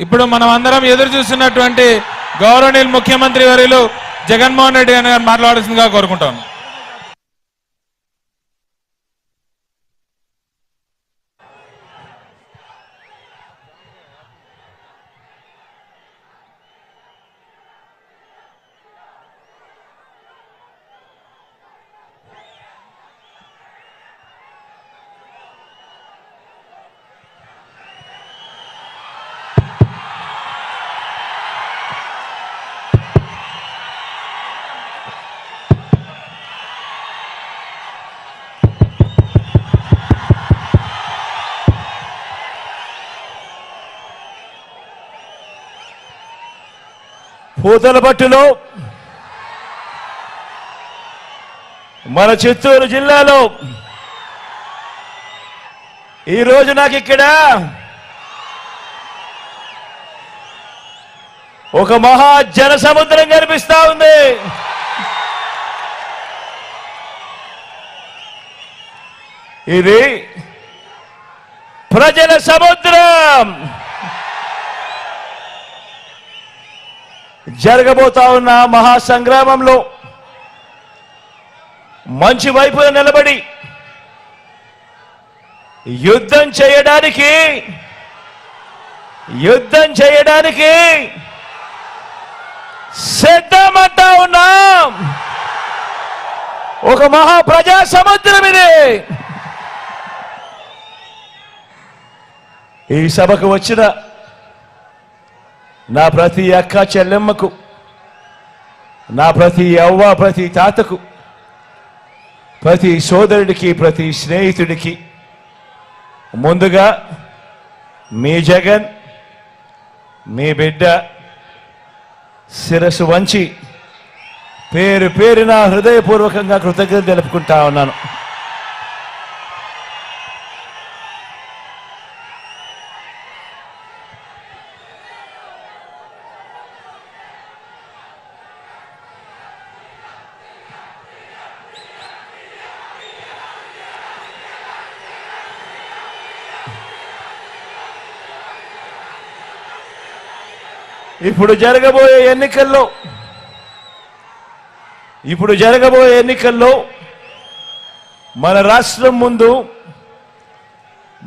ఇప్పుడు మనం అందరం ఎదురు చూస్తున్నటువంటి గౌరవనీయులు ముఖ్యమంత్రి వర్యులు జగన్మోహన్ రెడ్డి గారు మాట్లాడాల్సిందిగా కోరుకుంటాను. పూతలపట్టులో మన చిత్తూరు జిల్లాలో ఈరోజు నాకు ఇక్కడ ఒక మహా జన సముద్రం కనిపిస్తా ఉంది. ఇది ప్రజల సముద్రం. జరగబోతా ఉన్న మహాసంగ్రామంలో మంచి వైపున నిలబడి యుద్ధం చేయడానికి సిద్ధమంటా ఉన్నాం. ఒక మహా ప్రజా సముద్రం ఇది. ఈ సభకు వచ్చిన నా ప్రతి అక్క చెల్లెమ్మకు, నా ప్రతి అవ్వ ప్రతి తాతకు, ప్రతి సోదరుడికి, ప్రతి స్నేహితుడికి ముందుగా మీ జగన్, మీ బిడ్డ శిరస్సు వంచి పేరు పేరున హృదయపూర్వకంగా కృతజ్ఞతలు తెలుపుకుంటా ఉన్నాను. ఇప్పుడు జరగబోయే ఎన్నికల్లో మన రాష్ట్రం ముందు,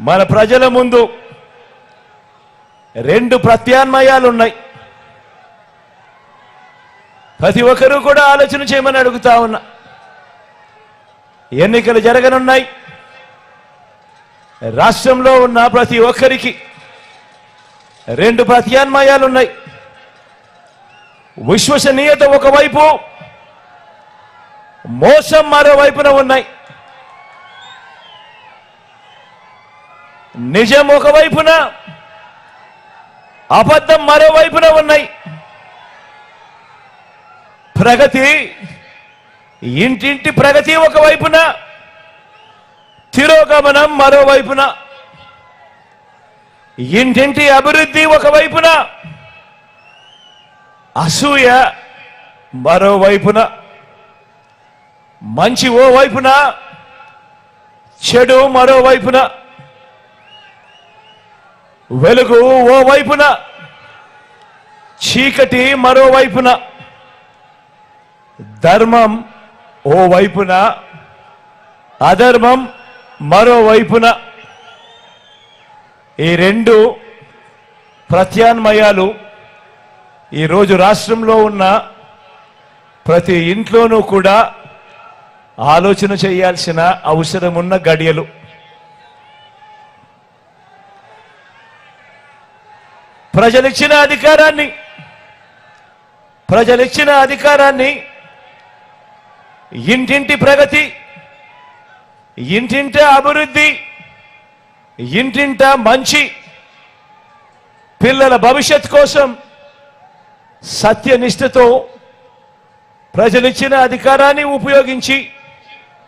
మన ప్రజల ముందు రెండు ప్రత్యామ్నాయాలు ఉన్నాయి. ప్రతి ఒక్కరూ కూడా ఆలోచన చేయమని అడుగుతా ఉన్నా. ఎన్నికలు జరగనున్నాయి. రాష్ట్రంలో ఉన్న ప్రతి ఒక్కరికి రెండు ప్రత్యామ్నాయాలున్నాయి. విశ్వసనీయత ఒకవైపు, మోసం మరోవైపున ఉన్నాయి. నిజం ఒకవైపున, అబద్ధం మరోవైపున ఉన్నాయి. ప్రగతి, ఇంటింటి ప్రగతి ఒకవైపున, తిరోగమనం మరోవైపున. ఇంటింటి అభివృద్ధి ఒకవైపున, అసూయ మరోవైపున. మంచి ఓ వైపున, చెడు మరోవైపున. వెలుగు ఓ వైపున, చీకటి మరోవైపున. ధర్మం ఓ వైపున, అధర్మం మరోవైపున. ఈ రెండు ప్రత్యామ్నాయాలు ఈరోజు రాష్ట్రంలో ఉన్న ప్రతి ఇంట్లోనూ కూడా ఆలోచన చేయాల్సిన అవసరం ఉన్న గడియలు. ప్రజలిచ్చిన అధికారాన్ని ఇంటింటి ప్రగతి, ఇంటింట అభివృద్ధి, ఇంటింట మంచి, పిల్లల భవిష్యత్ కోసం సత్యనిష్టతో ప్రజలిచ్చిన అధికారాన్ని ఉపయోగించి